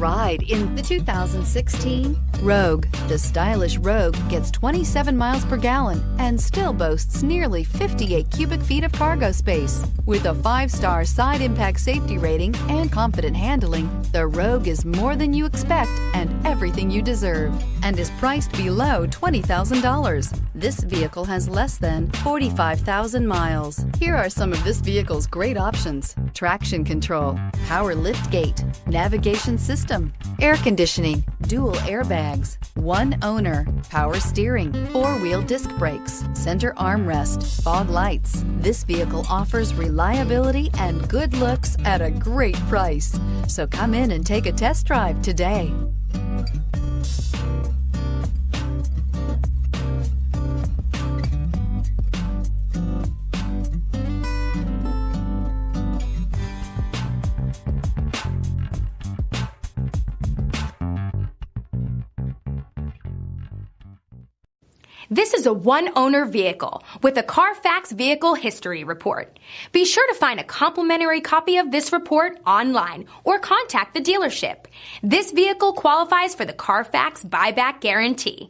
ride in the 2016 Rogue. The stylish Rogue gets 27 miles per gallon and still boasts nearly 58 cubic feet of cargo space. With a 5-star side impact safety rating and confident handling, the Rogue is more than you expect and everything you deserve, and is priced below $20,000. This vehicle has less than 45,000 miles. Here are some of this vehicle's great options: traction control, power liftgate, navigation system, air conditioning, dual airbags, one owner, power steering, 4-wheel disc brakes, center armrest, fog lights. This vehicle offers reliability and good looks at a great price. So come in and take a test drive today. This is a one-owner vehicle with a Carfax Vehicle History Report. Be sure to find a complimentary copy of this report online or contact the dealership. This vehicle qualifies for the Carfax Buyback Guarantee.